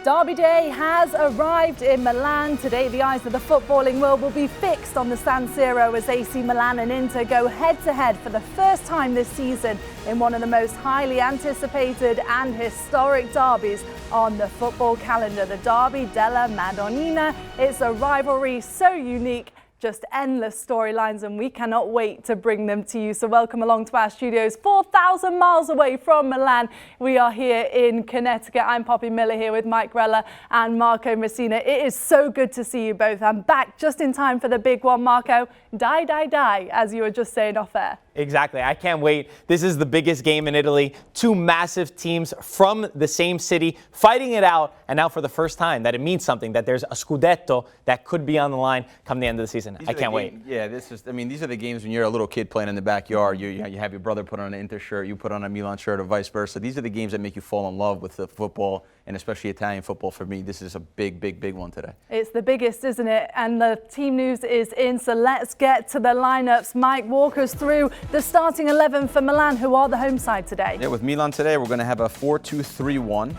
Derby Day has arrived in Milan. Today, the eyes of the footballing world will be fixed on the San Siro as AC Milan and Inter go head-to-head for the first time this season in one of the most highly anticipated and historic derbies on the football calendar, the Derby della Madonnina. It's a rivalry so unique, just endless storylines, and we cannot wait to bring them to you. So welcome along to our studios, 4,000 miles away from Milan. We are here in Connecticut. I'm Poppy Miller here with Mike Rella and Marco Messina. It is so good to see you both. I'm back just in time for the big one, Marco. Die, as you were just saying off air. Exactly. I can't wait. This is the biggest game in Italy. Two massive teams from the same city fighting it out. And now for the first time that it means something, that there's a Scudetto that could be on the line come the end of the season. I can't wait. Yeah, these are the games when you're a little kid playing in the backyard. You have your brother put on an Inter shirt, you put on a Milan shirt, or vice versa. These are the games that make you fall in love with the football, and especially Italian football. For me, this is a big one today. It's the biggest, isn't it? And the team news is in, so let's get to the lineups. Mike, walk us through the starting 11 for Milan, who are the home side today. Yeah, with Milan today, we're going to have a 4-2-3-1.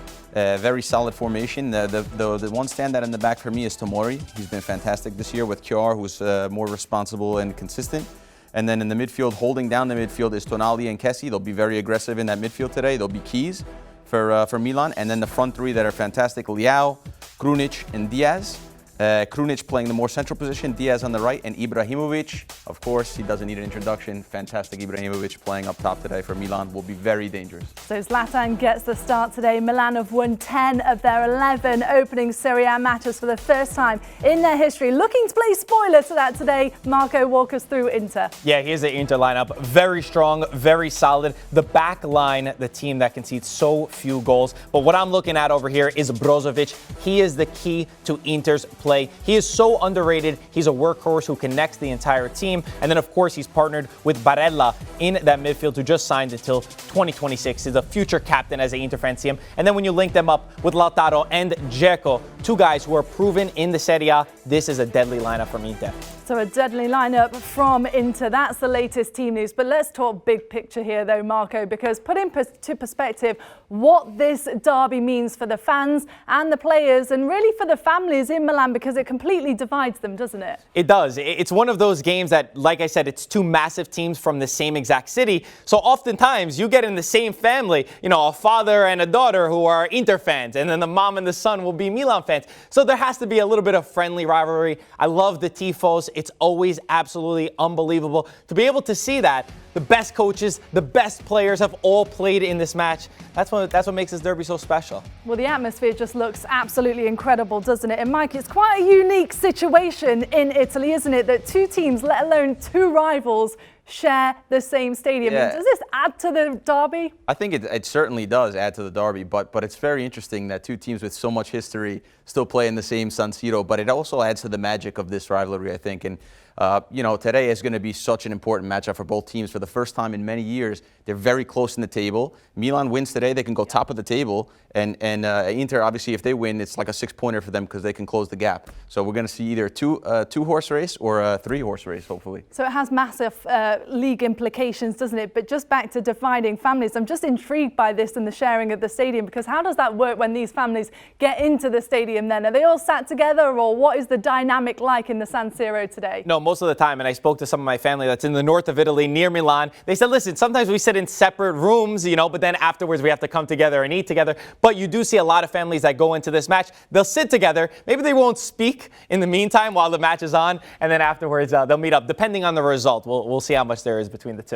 Very solid formation. The one standout in the back for me is Tomori. He's been fantastic this year with Kjær, who's more responsible and consistent. And then in the midfield, holding down the midfield is Tonali and Kessie. They'll be very aggressive in that midfield today. They'll be keys for Milan. And then the front three that are fantastic, Leao, Krunic, and Diaz. Krunic playing the more central position, Diaz on the right, and Ibrahimovic. Of course, he doesn't need an introduction. Fantastic Ibrahimovic playing up top today for Milan will be very dangerous. So Zlatan gets the start today. Milan have won 10 of their 11 opening Serie A matches for the first time in their history. Looking to play spoiler to that today. Marco, walk us through Inter. Yeah, here's the Inter lineup. Very strong, very solid. The back line, the team that concedes so few goals. But what I'm looking at over here is Brozovic. He is the key to Inter's play. He is so underrated. He's a workhorse who connects the entire team. And then, of course, he's partnered with Barella in that midfield, who just signed until 2026. He's a future captain, as an Inter fan see him. And then when you link them up with Lautaro and Dzeko, two guys who are proven in the Serie A, this is a deadly lineup from Inter. So a deadly lineup from Inter. That's the latest team news. But let's talk big picture here, though, Marco, because put into perspective what this derby means for the fans and the players and really for the families in Milan, because it completely divides them, doesn't it? It does. It's one of those games that, like I said, it's two massive teams from the same exact city. So oftentimes you get in the same family, a father and a daughter who are Inter fans, and then the mom and the son will be Milan fans. So there has to be a little bit of friendly rivalry. I love the tifos. It's always absolutely unbelievable to be able to see that. The best coaches, the best players have all played in this match. That's what makes this derby so special. Well, the atmosphere just looks absolutely incredible, doesn't it? And Mike, it's quite a unique situation in Italy, isn't it? That two teams, let alone two rivals, share the same stadium. Yeah. Does this add to the derby? I think it certainly does add to the derby, but it's very interesting that two teams with so much history still play in the same San Siro, but it also adds to the magic of this rivalry, I think. And today is going to be such an important matchup for both teams. For the first time in many years, they're very close in the table. Milan wins today, they can go top of the table, and Inter, obviously, if they win, it's like a 6-pointer for them because they can close the gap. So we're going to see either a two-horse race or a 3-horse race, hopefully. So it has massive league implications, doesn't it? But just back to dividing families, I'm just intrigued by this and the sharing of the stadium, because how does that work when these families get into the stadium then? Are they all sat together, or what is the dynamic like in the San Siro today? No, most of the time, and I spoke to some of my family that's in the north of Italy near Milan. They said, listen, sometimes we sit in separate rooms, but then afterwards we have to come together and eat together. But you do see a lot of families that go into this match. They'll sit together. Maybe they won't speak in the meantime while the match is on, and then afterwards they'll meet up. Depending on the result, we'll see how much there is between the two.